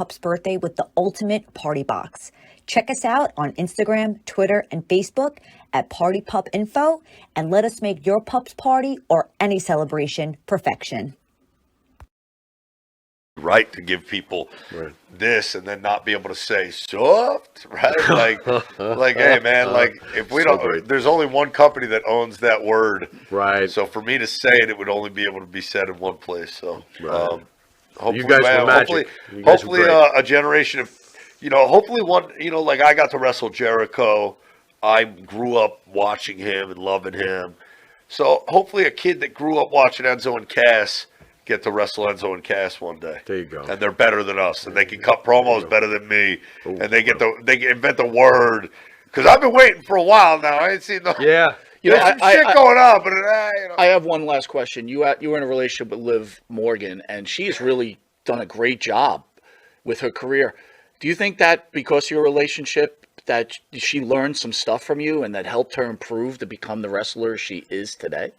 pup's birthday with the ultimate party box. Check us out on Instagram, Twitter, and Facebook at Party Pup Info, and let us make your pup's party or any celebration perfection. Right, to give people this and then not be able to say soft, right? Like, hey man, like if we don't, there's only one company that owns that word, right? So for me to say it, it would only be able to be said in one place. So, hopefully, you guys were magic. Hopefully, a generation of, hopefully one, like I got to wrestle Jericho. I grew up watching him and loving him. So hopefully, a kid that grew up watching Enzo and Cass get to wrestle Enzo and Cass one day. There you go. And they're better than us, and they can cut promos better than me, and they can invent the word. Because I've been waiting for a while now. I ain't seen no. Yeah. There's some shit going on, but I have one last question. You were in a relationship with Liv Morgan, and she's really done a great job with her career. Do you think that because of your relationship that she learned some stuff from you and that helped her improve to become the wrestler she is today?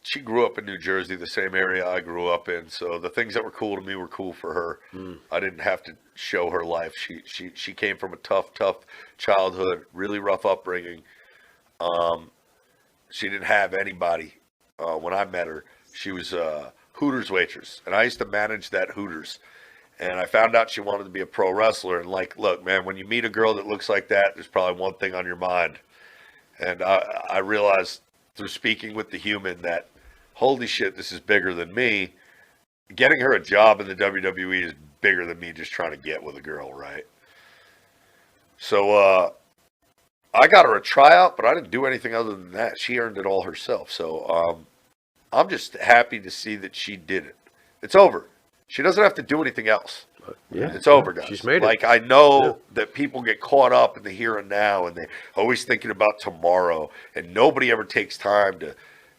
She grew up in New Jersey, the same area I grew up in. So the things that were cool to me were cool for her. I didn't have to show her life. She came from a tough childhood, really rough upbringing. She didn't have anybody. When I met her, she was a Hooters waitress, and I used to manage that Hooters. And I found out she wanted to be a pro wrestler. And look, man, when you meet a girl that looks like that, there's probably one thing on your mind. And I realized through speaking with the human that, holy shit, this is bigger than me. Getting her a job in the WWE is bigger than me just trying to get with a girl, right? So I got her a tryout, but I didn't do anything other than that. She earned it all herself. So I'm just happy to see that she did it. It's over. She doesn't have to do anything else. Yeah, it's over, guys. She's made it. Like, I know that people get caught up in the here and now, and they're always thinking about tomorrow, and nobody ever takes time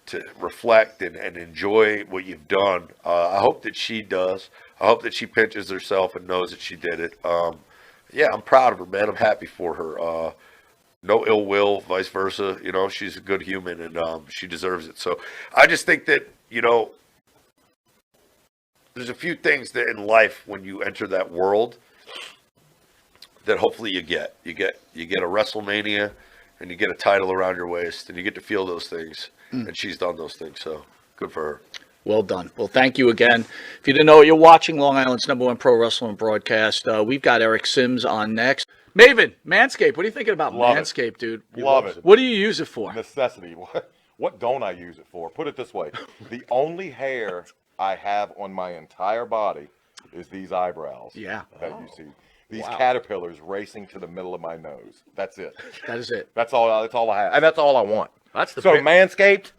to reflect and enjoy what you've done. I hope that she does. I hope that she pinches herself and knows that she did it. Yeah, I'm proud of her, man. I'm happy for her. No ill will, vice versa. She's a good human, and she deserves it. So I just think that, there's a few things that in life when you enter that world that hopefully you get. You get a WrestleMania, and you get a title around your waist, and you get to feel those things. And she's done those things, so good for her. Well done. Well, thank you again. If you didn't know, you're watching Long Island's #1 pro wrestling broadcast. We've got Eric Sims on next. Maven, Manscaped. What are you thinking about Manscaped, dude? Love it. What do you use it for? Necessity. What don't I use it for? Put it this way. The only hair I have on my entire body is these eyebrows. Yeah. That you see. These caterpillars racing to the middle of my nose. That's it. That is it. That's all I have. And that's all I want. That's the so Manscaped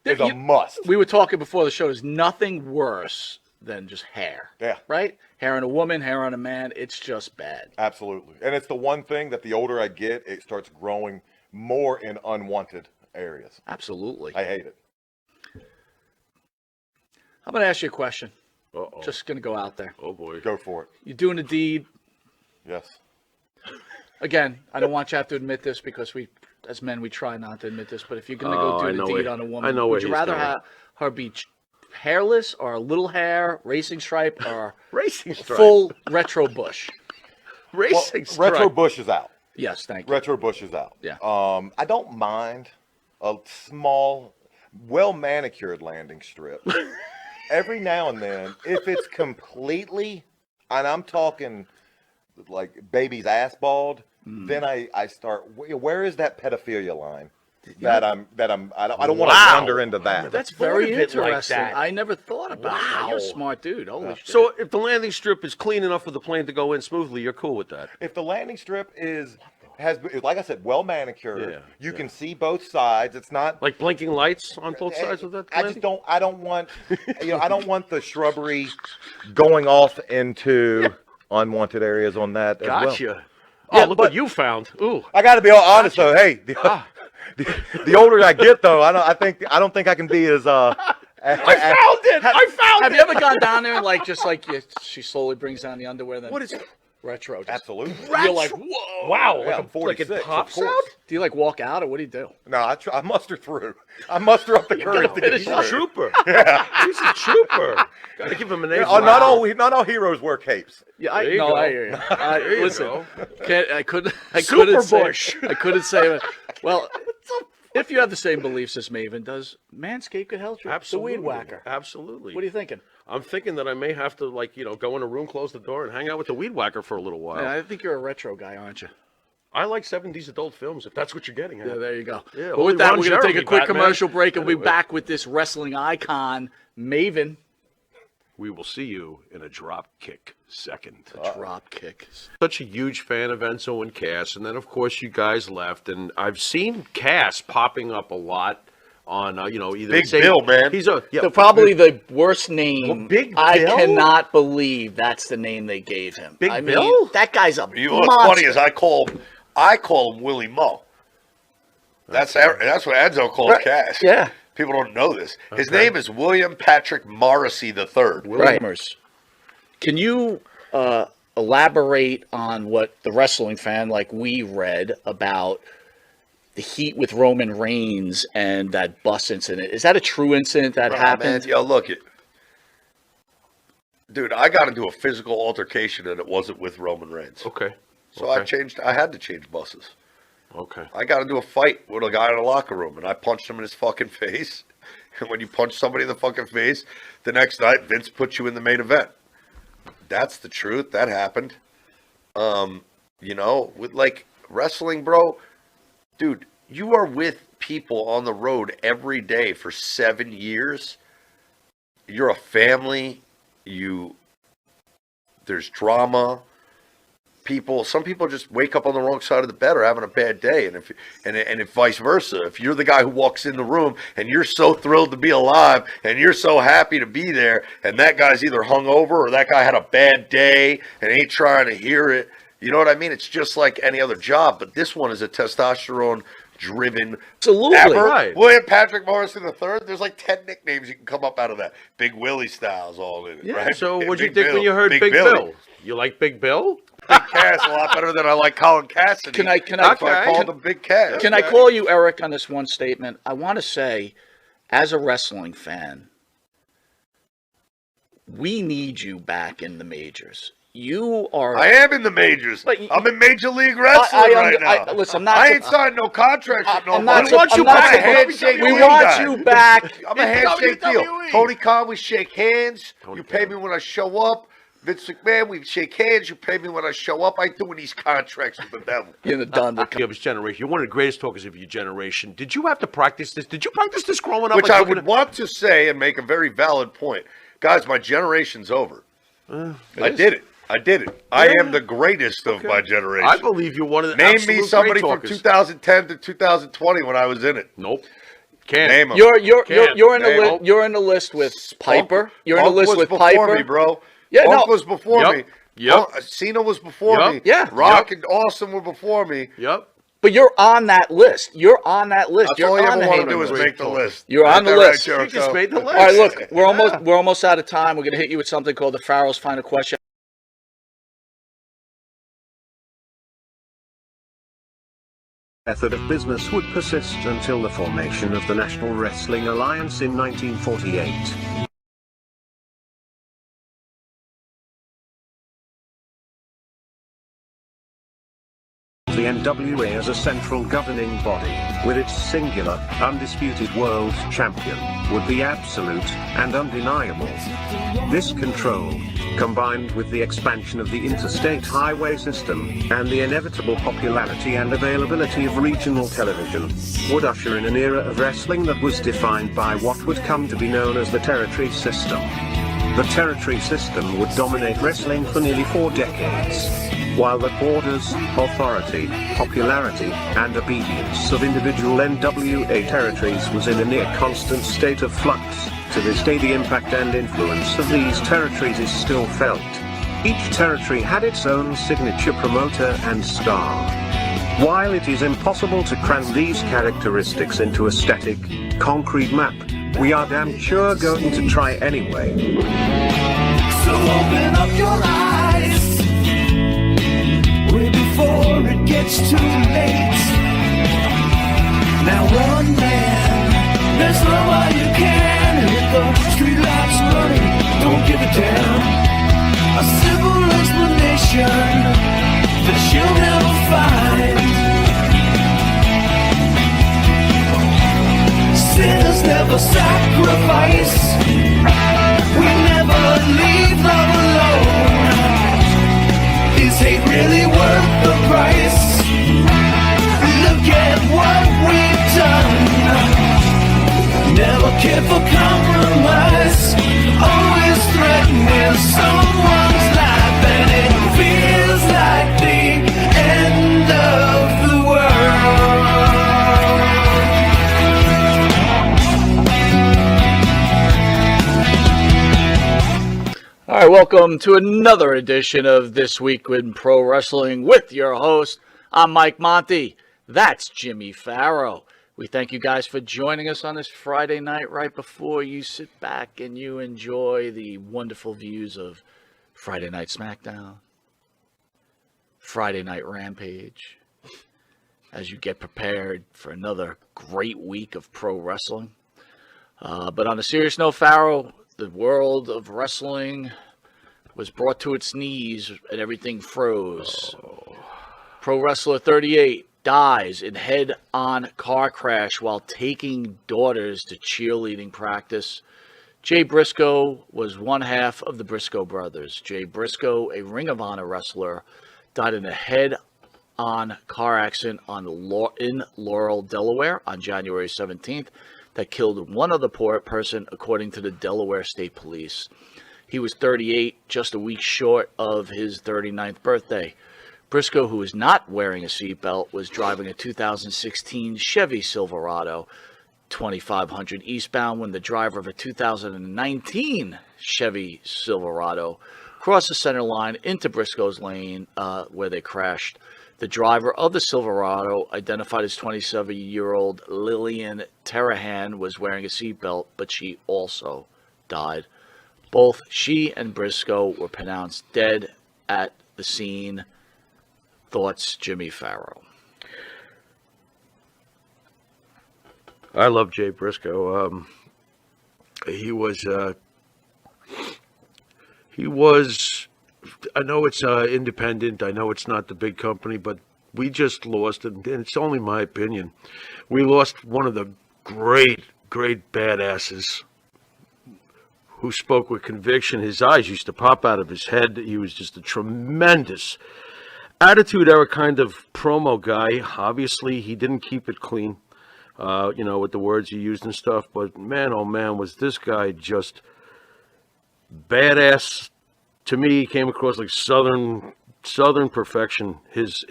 is a You- must. We were talking before the show. There's nothing worse than just hair. Yeah. Right? Hair on a woman, hair on a man. It's just bad. Absolutely. And it's the one thing that the older I get, it starts growing more in unwanted areas. Absolutely. I hate it. I'm going to ask you a question. Uh-oh. Just going to go out there. Oh, boy. Go for it. You're doing a deed. Yes. Again, I don't want you to have to admit this because we, as men, we try not to admit this. But if you're going to go do the deed on a woman, I know would where you he's rather going. have her be hairless or a little hair, racing stripe, or Racing stripe. full retro bush? Racing stripe. Retro Bush is out. Yes, thank you. Retro Bush is out. Yeah. I don't mind a small, well-manicured landing strip. Every now and then, if it's completely, and I'm talking like baby's ass bald, then I start, where is that pedophilia line? I don't want to wander into that. That's very Thought of it like interesting. that. I never thought about that. You're a Wow. smart dude. Holy shit. So if the landing strip is clean enough for the plane to go in smoothly, you're cool with that? If the landing strip has, like I said, well manicured, Yeah, you can see both sides. It's not Like blinking lights on both sides of that I landing? just don't. I don't want. I don't want the shrubbery going off into unwanted areas on that. As well. Gotcha. Oh, Yeah, look but- what you found. Ooh. I got to be honest though. Hey, the older I get though, I don't think I can be as I found it! I found have it! you ever gone down there and she slowly brings down the underwear? Then What is Retro. Just, Absolutely. You're like, whoa. Wow, Yeah, I'm like 46. it of pops course. out? Do you like walk out or what do you do? No, I muster through. I muster up the courage to get He's a through. trooper. He's a trooper. Got to give him an A. Not all heroes wear capes. Yeah, There you go. I hear you. There you Listen, go. I couldn't Bush. say. I couldn't say. Well, if you have the same beliefs as Maven, does Manscaped could help you? Absolutely. The weed whacker. Absolutely. What are you thinking? I'm thinking that I may have to, go in a room, close the door, and hang out with the weed whacker for a little while. Man, I think you're a retro guy, aren't you? I like 70s adult films, if that's what you're getting at. Yeah, there you go. Yeah, But only with that, Ron we're going to take Jeremy, a quick Batman. commercial break, and we'll be Anyway. back with this wrestling icon, Maven. We will see you in a drop kick second. Drop kick. Such a huge fan of Enzo and Cass, and then of course you guys left, and I've seen Cass popping up a lot on either Big Bill, man. He's a Probably the worst name. Well, Big I Bill? cannot believe that's the name they gave him. Big I Bill? mean, that guy's a You know what's monster. funny is I call him Willie Mo. That's what Enzo calls Right. Cass. Yeah. People don't know this. His Okay. name is William Patrick Morrissey III. Right. Can you elaborate on what the wrestling fan like we read about the heat with Roman Reigns and that bus incident? Is that a true incident that happened? Man, yo, look it. Dude, I got into a physical altercation and it wasn't with Roman Reigns. Okay. So Okay. I had to change buses. Okay. I got into a fight with a guy in a locker room and I punched him in his fucking face. And when you punch somebody in the fucking face, the next night Vince puts you in the main event. That's the truth. That happened. With wrestling, bro, dude, you are with people on the road every day for 7 years. You're a family. There's drama. Some people just wake up on the wrong side of the bed or having a bad day, and if vice versa. If you're the guy who walks in the room and you're so thrilled to be alive and you're so happy to be there, and that guy's either hungover or that guy had a bad day and ain't trying to hear it, you know what I mean? It's just like any other job, but this one is a testosterone-driven. Absolutely. Ever. Right. William Patrick Morrissey III. There's like 10 nicknames you can come up out of that. Big Willie style's all in it, Yeah. right? So what'd you Big think when you heard Big Billy. Bill? You like Big Bill? Big Cass a lot better than I like Colin Cassidy. Can I So I called him Big Cass. Can I call you Eric on this one statement? I want to say, as a wrestling fan, we need you back in the majors. You are. I am in the majors. But I'm in Major League Wrestling right now. Listen, I'm not. I ain't signed no contracts with I'm nobody. not. We want you back. handshake We deal want guy. you back. I'm a handshake deal. WWE. Tony Khan, we shake hands. Tony You pay Khan. me when I show up. Vince McMahon, we shake hands. You pay me when I show up. I doing these contracts with the devil. In the done. Of his generation. You're one of the greatest talkers of your generation. Did you have to practice this? Did you practice this growing up? Which Like, I would want to say and make a very valid point. Guys, my generation's over. I did it. I am the greatest of my generation. I believe you're one of the Name absolute me somebody great from talkers. 2010 to 2020 when I was in it. Nope. Can't. Name them. You're in the Name list. 'em. You're in the list with Piper. You're in the Punk list was with before Piper. me, bro. Yeah, Punk no. was before Yep. me. Yep. Cena was before Yep. me. Yeah. Rock and Austin were before me. Yep. But you're on that list. You're on that list. That's You're all you on ever the want Heyman to do is list. make the list. You're on Is the that list. Right, You just Jericho? made the list. All right, look, we're almost out of time. We're gonna hit you with something called the Pharaoh's Final Question. Method of business would persist until the formation of the National Wrestling Alliance in 1948. The NWA as a central governing body, with its singular, undisputed world champion, would be absolute and undeniable. This control, combined with the expansion of the interstate highway system, and the inevitable popularity and availability of regional television, would usher in an era of wrestling that was defined by what would come to be known as the territory system. The territory system would dominate wrestling for nearly 4 decades. While the borders, authority, popularity, and obedience of individual NWA territories was in a near constant state of flux, to this day the impact and influence of these territories is still felt. Each territory had its own signature promoter and star. While it is impossible to cram these characteristics into a static, concrete map, we are damn sure going to try anyway. So open up your eyes. it's too late. Now one man, there's no way you can. And if the streetlights running, don't give a damn. A simple explanation that you'll never find. Sinners never sacrifice. We never leave love alone. Is hate really worth the price? Look at what we've done. Never cared for compromise. Always threatening someone's life, and it feels like the end of the world. All right, welcome to another edition of This Week in Pro Wrestling with your host. I'm Mike Monty. That's Jimmy Farrow. We thank you guys for joining us on this Friday night right before you sit back and you enjoy the wonderful views of Friday Night SmackDown, Friday Night Rampage, as you get prepared for another great week of pro wrestling. But on a serious note, Farrow, the world of wrestling was brought to its knees and everything froze. Pro Wrestler 38 dies in head-on car crash while taking daughters to cheerleading practice. Jay Briscoe was one half of the Briscoe brothers. Jay Briscoe, a Ring of Honor wrestler, died in a head-on car accident in Laurel, Delaware on January 17th that killed one other person, according to the Delaware State Police. He was 38, just a week short of his 39th birthday. Briscoe, who was not wearing a seatbelt, was driving a 2016 Chevy Silverado 2500 eastbound when the driver of a 2019 Chevy Silverado crossed the center line into Briscoe's lane where they crashed. The driver of the Silverado, identified as 27-year-old Lillian Terahan, was wearing a seatbelt, but she also died. Both she and Briscoe were pronounced dead at the scene. Thoughts, Jimmy Farrow? I love Jay Briscoe. He was, I know it's independent. I know it's not the big company, but we just lost, and it's only my opinion, we lost one of the great badasses who spoke with conviction. His eyes used to pop out of his head. He was just a tremendous Attitude Era kind of promo guy. Obviously, he didn't keep it clean, with the words he used and stuff. But man, oh man, was this guy just badass. To me, he came across like Southern perfection. His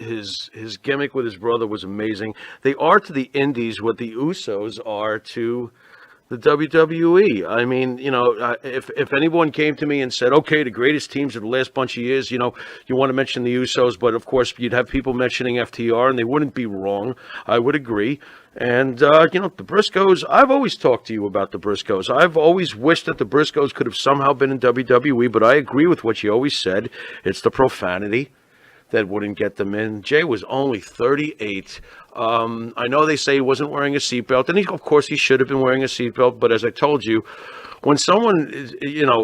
gimmick with his brother was amazing. They are to the Indies what the Usos are to the WWE. I mean, if anyone came to me and said, okay, the greatest teams of the last bunch of years, you want to mention the Usos, but of course you'd have people mentioning FTR, and they wouldn't be wrong. I would agree. And, the Briscoes, I've always talked to you about the Briscoes. I've always wished that the Briscoes could have somehow been in WWE, but I agree with what you always said. It's the profanity that wouldn't get them in. Jay was only 38. I know they say he wasn't wearing a seatbelt, and of course he should have been wearing a seatbelt, but as I told you, when someone,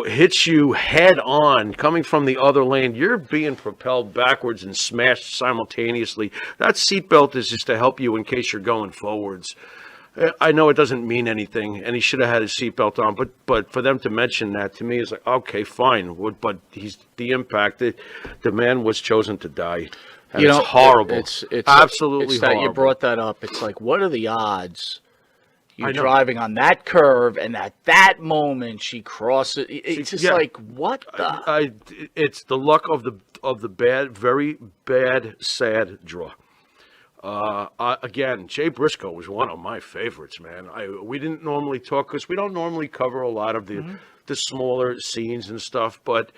hits you head on coming from the other lane, you're being propelled backwards and smashed simultaneously. That seatbelt is just to help you in case you're going forwards. I know it doesn't mean anything, and he should have had his seatbelt on, but for them to mention that to me is like, okay, fine, but he's the impact. The man was chosen to die. And it's horrible. It's absolutely it's horrible. That you brought that up. It's like, what are the odds you're driving on that curve, and at that moment she crosses? It's just like, what the? It's the luck of the bad, very bad, sad draw. Again, Jay Briscoe was one of my favorites, man. We didn't normally talk because we don't normally cover a lot of the smaller scenes and stuff, but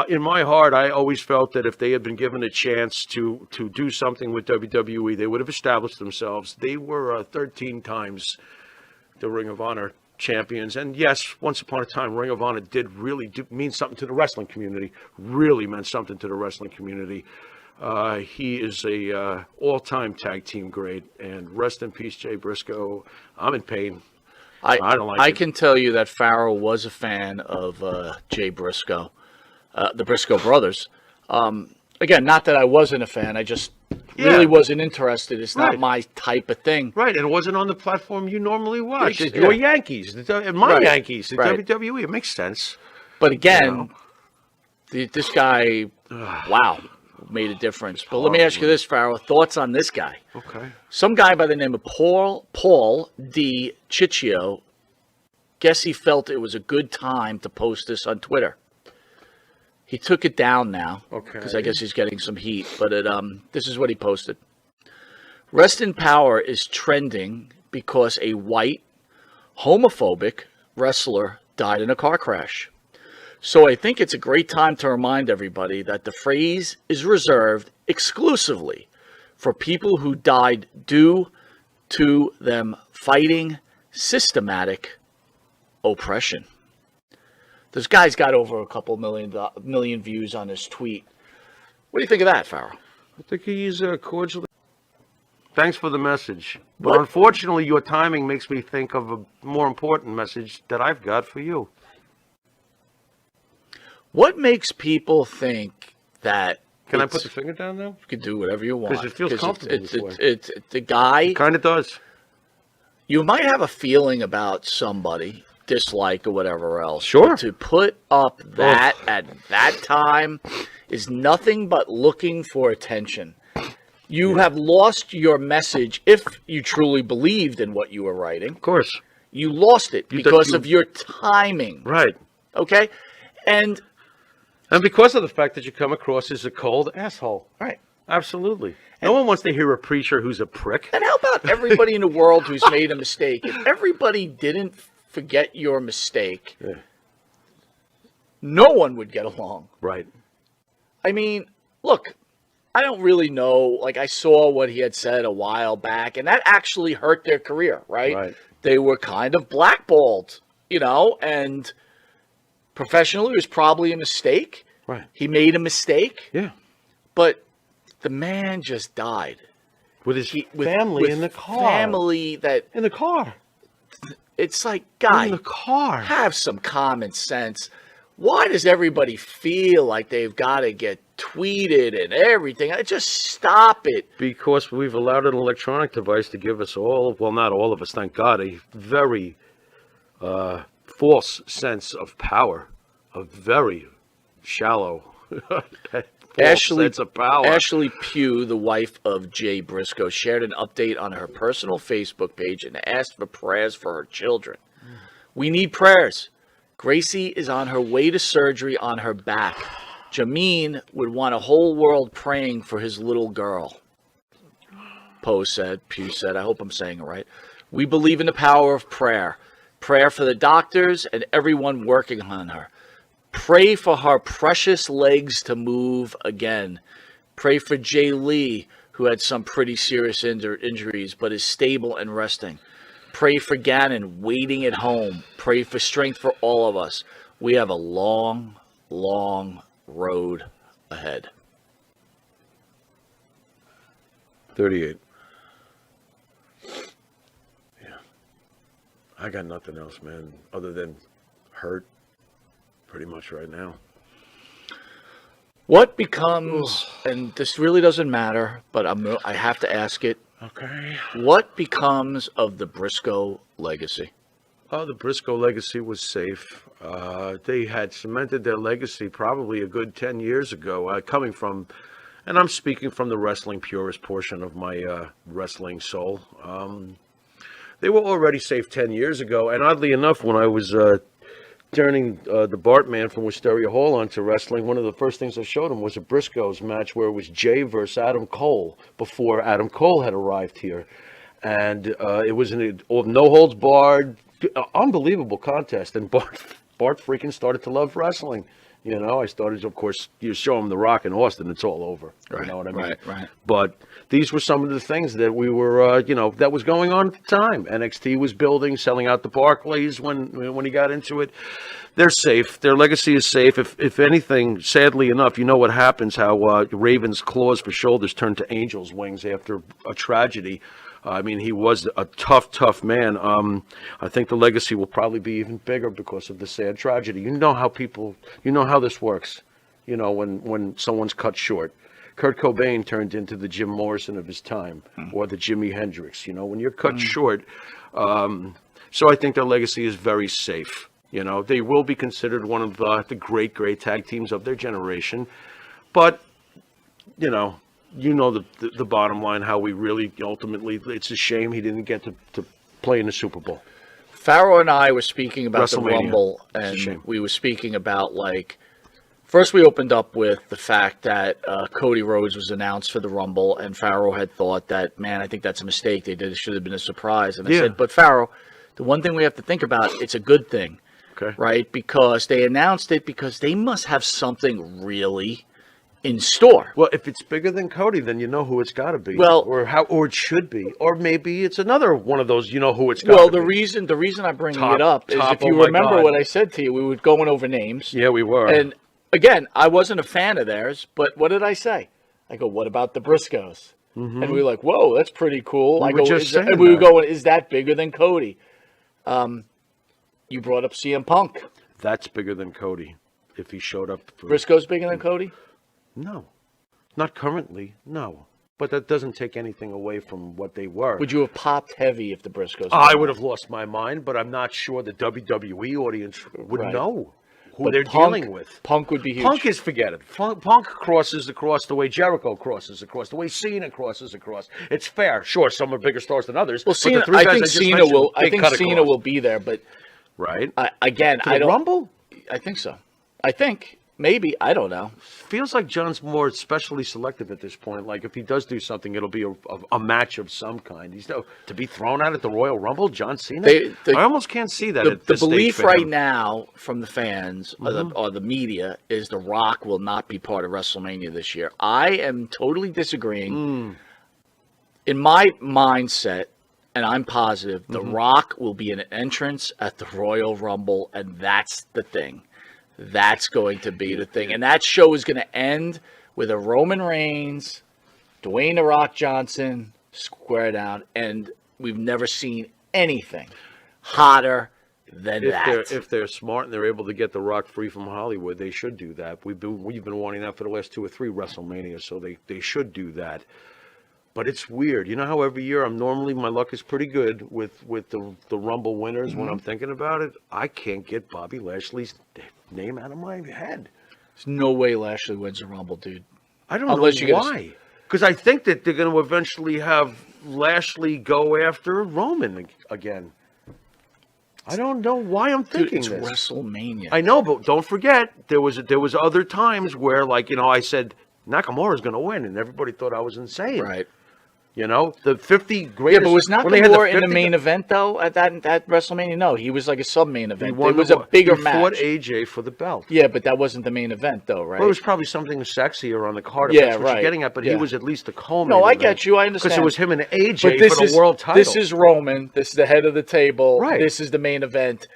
in my heart, I always felt that if they had been given a chance to do something with WWE, they would have established themselves. They were 13 times the Ring of Honor champions. And yes, once upon a time, Ring of Honor did really mean something to the wrestling community. Really meant something to the wrestling community. He is a all-time tag team great, and rest in peace, Jay Briscoe. I'm in pain. I don't like I it. can tell you that Farrell was a fan of Jay Briscoe, the Briscoe brothers. Again, not that I wasn't a fan. I just really wasn't interested. It's not Right. my type of thing. Right, and it wasn't on the platform you normally watch. Yeah. Your Yankees, my Right. Yankees, the Right. WWE. It makes sense. But again, this guy, wow, made a difference. But let me ask you this, Farrell. Thoughts on this guy? Okay. Some guy by the name of Paul D. Ciccio, guess he felt it was a good time to post this on Twitter. He took it down now, because I guess he's getting some heat. But this is what he posted. Rest in Power is trending because a white, homophobic wrestler died in a car crash. So I think it's a great time to remind everybody that the phrase is reserved exclusively for people who died due to them fighting systematic oppression. This guy's got over a couple million views on his tweet. What do you think of that, Farrell? I think he's cordially. Thanks for the message. But unfortunately, your timing makes me think of a more important message that I've got for you. What makes people think that... Can I put the finger down now? You can do whatever you want. Because it feels comfortable this way. It's the guy... It kind of does. You might have a feeling about somebody, dislike or whatever else. Sure. But to put up that at that time is nothing but looking for attention. You have lost your message if you truly believed in what you were writing. Of course. You lost it because of your timing. Right. Okay? And because of the fact that you come across as a cold asshole. right. Absolutely. No one wants to hear a preacher who's a prick. And how about everybody in the world who's made a mistake? If everybody didn't forget your mistake, no one would get along. Right. I mean, look, I don't really know. Like, I saw what he had said a while back, and that actually hurt their career, right? Right. They were kind of blackballed, and professionally, it was probably a mistake. Right. He made a mistake. Yeah. But the man just died. With his family in the car. Family that... In the car. It's like, guy, In the car. have some common sense. Why does everybody feel like they've got to get tweeted and everything? Just stop it. Because we've allowed an electronic device to give us all, well, not all of us, thank God, a very false sense of power. A very shallow false sense of power. Ashley Pugh, the wife of Jay Briscoe, shared an update on her personal Facebook page and asked for prayers for her children. We need prayers. Gracie is on her way to surgery on her back. Jameen would want a whole world praying for his little girl. Pugh said, I hope I'm saying it right. We believe in the power of prayer. Prayer for the doctors and everyone working on her. Pray for her precious legs to move again. Pray for Jay Lee, who had some pretty serious injuries, but is stable and resting. Pray for Gannon, waiting at home. Pray for strength for all of us. We have a long, long road ahead. 38. Yeah. I got nothing else, man, other than hurt pretty much right now. What becomes, and this really doesn't matter, but I have to ask it. Okay. What becomes of the Briscoe legacy? Oh, the Briscoe legacy was safe. They had cemented their legacy probably a good 10 years ago, coming from, and I'm speaking from the wrestling purist portion of my wrestling soul. They were already safe 10 years ago, and oddly enough, when I was turning the Bartman from Wisteria Hall onto wrestling, one of the first things I showed him was a Briscoes match where it was Jay versus Adam Cole before Adam Cole had arrived here. And it was a no-holds-barred, unbelievable contest. And Bart freaking started to love wrestling. You know, I started, of course, you show them The Rock in Austin, it's all over. You know what I mean? Right. But these were some of the things that we were, that was going on at the time. NXT was building, selling out the Barclays when he got into it. They're safe. Their legacy is safe. If anything, sadly enough, you know what happens, how Raven's claws for shoulders turned to angel's wings after a tragedy. I mean, he was a tough man. I think the legacy will probably be even bigger because of the sad tragedy. You know how this works, when someone's cut short. Kurt Cobain turned into the Jim Morrison of his time, or the Jimi Hendrix, when you're cut short. So I think their legacy is very safe. They will be considered one of the great tag teams of their generation. But, the bottom line, how we really ultimately, it's a shame he didn't get to play in the Super Bowl. Pharaoh and I were speaking about the Rumble, and we were speaking about, first we opened up with the fact that Cody Rhodes was announced for the Rumble, and Pharaoh had thought that, man, I think that's a mistake. They did. It should have been a surprise. And I said, but Pharaoh, the one thing we have to think about, it's a good thing, right? Because they announced it because they must have something really in store. Well, if it's bigger than Cody, then you know who it's got to be. Well, or it should be, or maybe it's another one of those. You know who it's got to be. Well, the reason I'm bringing it up is if you remember what I said to you, we were going over names. Yeah, we were. And again, I wasn't a fan of theirs, but what did I say? I go, what about the Briscoes? And we were like, whoa, that's pretty cool. We were going, is that bigger than Cody? You brought up CM Punk. That's bigger than Cody. If he showed up. Briscoe's bigger than Cody? No, not currently. No, but that doesn't take anything away from what they were. Would you have popped heavy if the Briscoes? I would have lost my mind, but I'm not sure the WWE audience would know who they're dealing with. Punk would be huge. Punk is forget it. Punk crosses across the way Jericho crosses across, the way Cena crosses across. It's fair. Sure, some are bigger stars than others. Well, Cena, I think Cena will. I think Cena will be there, but I don't. Rumble? I think so. I think. Maybe. I don't know. Feels like John's more specially selective at this point. Like, if he does do something, it'll be a match of some kind. He's to be thrown out at the Royal Rumble, John Cena? I almost can't see that. The belief right now from the fans or the media is The Rock will not be part of WrestleMania this year. I am totally disagreeing. In my mindset, and I'm positive, The Rock will be an entrance at the Royal Rumble, and that's the thing. That's going to be the thing. And that show is going to end with a Roman Reigns, Dwayne "The Rock" Johnson, square down. And we've never seen anything hotter than that. If they're smart and they're able to get The Rock free from Hollywood, they should do that. We've been wanting that for the last 2 or 3 WrestleManias, so they should do that. But it's weird. You know how every year my luck is pretty good with the Rumble winners when I'm thinking about it? I can't get Bobby Lashley's name out of my head. There's no way Lashley wins the Rumble, dude. I don't know why. Because I think that they're going to eventually have Lashley go after Roman again. I don't know why I'm thinking this. It's WrestleMania. I know, but don't forget, there was other times where, I said Nakamura's going to win, and everybody thought I was insane. Right. The 50 greatest... Yeah, but was Nakamura in the main event, though, at that WrestleMania? No, he was like a sub-main event. It was a bigger match. He fought AJ for the belt. Yeah, but that wasn't the main event, though, right? Well, it was probably something sexier on the card. Yeah, that's what you're getting at, but he was at least the co-main No, I event. get you. I understand. Because it was him and AJ for the world title. This is Roman. This is the head of the table. Right. This is the main event.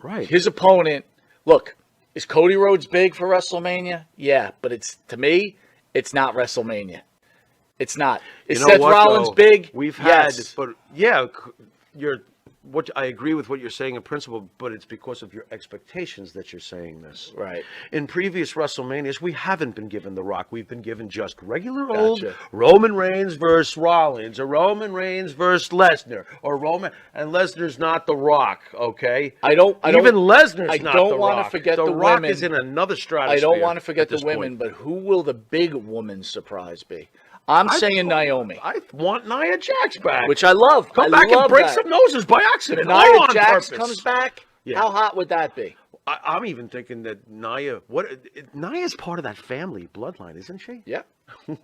Right. His opponent... Look, is Cody Rhodes big for WrestleMania? Yeah, but to me, it's not WrestleMania. It's not. Is Seth Rollins big? We've had, yes. But I agree with what you're saying in principle, but it's because of your expectations that you're saying this. Right. In previous WrestleManias, we haven't been given The Rock. We've been given just regular old Roman Reigns versus Rollins, or Roman Reigns versus Lesnar, or Roman, and Lesnar's not The Rock. Okay. Even Lesnar's not The Rock. I don't want to forget the Rock women. Is in another stratosphere. I don't want to forget the women, but who will the big woman surprise be? I'm saying Naomi. I want Nia Jax back. Which I love. Come back and break some noses by accident. Nia Jax comes back, how hot would that be? I'm even thinking that Nia's part of that family bloodline, isn't she? Yeah.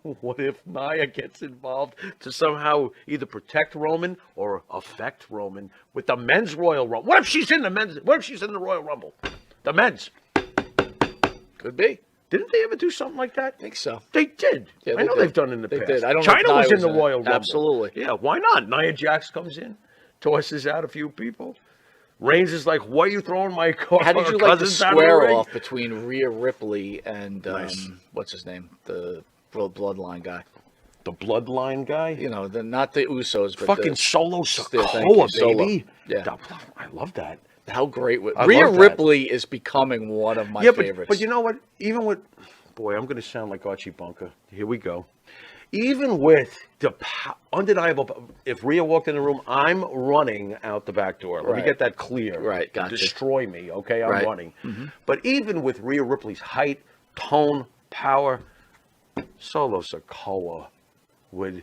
What if Nia gets involved to somehow either protect Roman or affect Roman with the men's Royal Rumble? What if she's in the Royal Rumble? The men's. Could be. Didn't they ever do something like that? I think so. They did. Yeah, I know did. they've done it in the They past. did. I don't know if China was Nia in the was in it. Royal Rumble. Absolutely. Yeah, why not? Nia Jax comes in, tosses out a few people. Reigns is like, "What are you throwing my car?" How did you like the cousins out of the square ring?" off between Rhea Ripley and Nice. what's his name, the Bloodline guy? The Bloodline guy? You know, not the Usos, but Fucking the, Solo thank you, Sikoa, Solo. baby. Yeah. I love that. how great I Rhea love that. Ripley is becoming one of my favorites. But you know what? Even with, boy, I'm going to sound like Archie Bunker. Here we go. Even with the undeniable, if Rhea walked in the room, I'm running out the back door. Let me Right. get that clear. Right, gotcha. Destroy me, okay? I'm Right. running. But even with Rhea Ripley's height, tone, power, Solo Sikoa would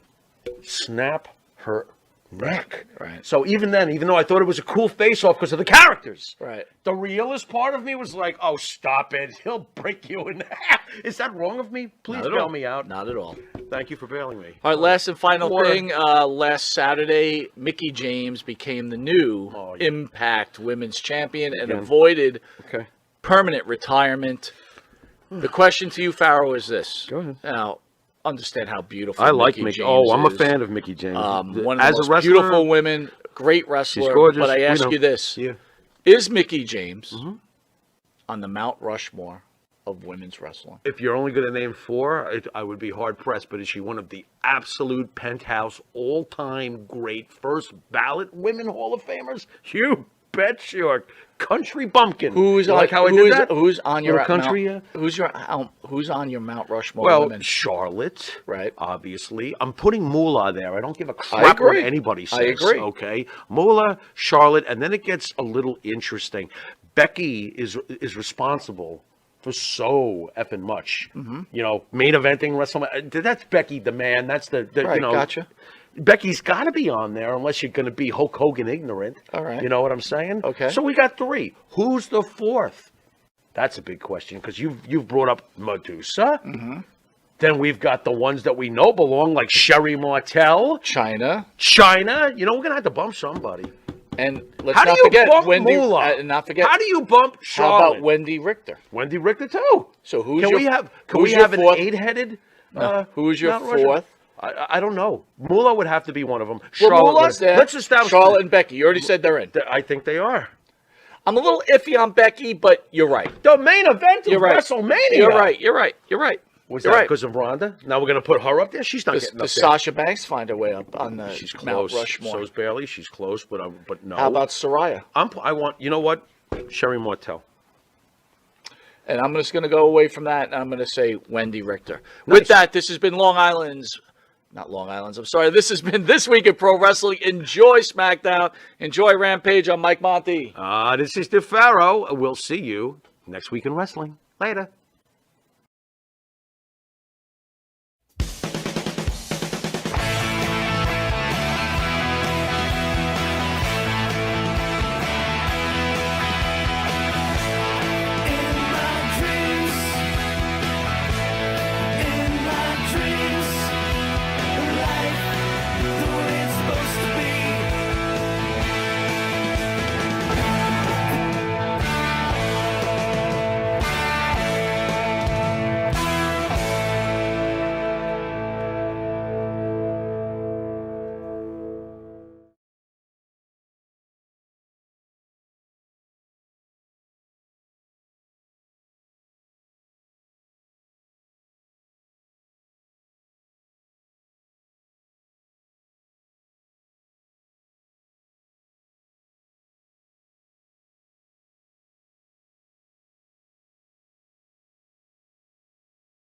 snap her neck. Right. So even then, even though I thought it was a cool face-off because of the characters, Right. the realist part of me was like, "Oh, stop it! He'll break you in half." Is that wrong of me? Please Not at bail all. me out. Not at all. Thank you for bailing me. All right, last and final Or- thing. Last Saturday, Mickie James became the new Oh, yeah. Impact Women's Champion and Again. avoided Okay. permanent retirement. The question to you, Farrow, is this. Go ahead. Now, understand how beautiful I like Mickie Mickey. James Oh, I'm a is. fan of Mickie James. One of As the a most wrestler, beautiful women, great wrestler. she's gorgeous. But I ask know. you this. Yeah. Is Mickie James Mm-hmm. on the Mount Rushmore of women's wrestling? If you're only going to name four, I would be hard pressed. But is she one of the absolute penthouse, all-time great first ballot women Hall of Famers? You bet your country bumpkin. Who's You on, like how I who did is- that? Who's on your Little country? Mount, who's on your Mount Rushmore Well, women? Charlotte, Right. Obviously, I'm putting Moolah there. I don't give a crap what agree. anybody says. I agree. Okay, Moolah, Charlotte, and then it gets a little interesting. Becky is responsible for so effing much. Mm-hmm. You know, main eventing WrestleMania. That's Becky, the man. That's the Right, you know. gotcha. Becky's got to be on there unless you're going to be Hulk Hogan ignorant. All right. You know what I'm saying? Okay. So we got three. Who's the fourth? That's a big question because you've brought up Medusa. Mm-hmm. Then we've got the ones that we know belong, like Sherry Martel, China. China. You know, we're gonna have to bump somebody. And let's How do not you forget bump Wendy. Moolah? Not forget. How do you bump How Charlotte? about Wendy Richter? Wendy Richter too. So who's Can your, we have? Can who's we your have an fourth? 8-headed? Who's your Mount Rushmore? fourth? I don't know. Moolah would have to be one of them. Well, Charlotte Moolah's would- there. Let's establish. Charlotte and Becky. You already said they're in. I think they are. I'm a little iffy on Becky, but you're right. The main event of You're right. WrestleMania. You're right. You're right. You're right. Was You're that right. because of Ronda? Now we're going to put her up there? She's not Does, getting up does there. Sasha Banks find her way up on the She's Mount close. Rushmore? So is Bailey. She's close, but no. How about Soraya? I want, you know what? Sherry Martel. And I'm just going to go away from that, and I'm going to say Wendy Richter. With that, this has been This has been This Week in Pro Wrestling. Enjoy SmackDown. Enjoy Rampage. I'm Mike Monty. This is the Pharaoh. We'll see you next week in wrestling. Later.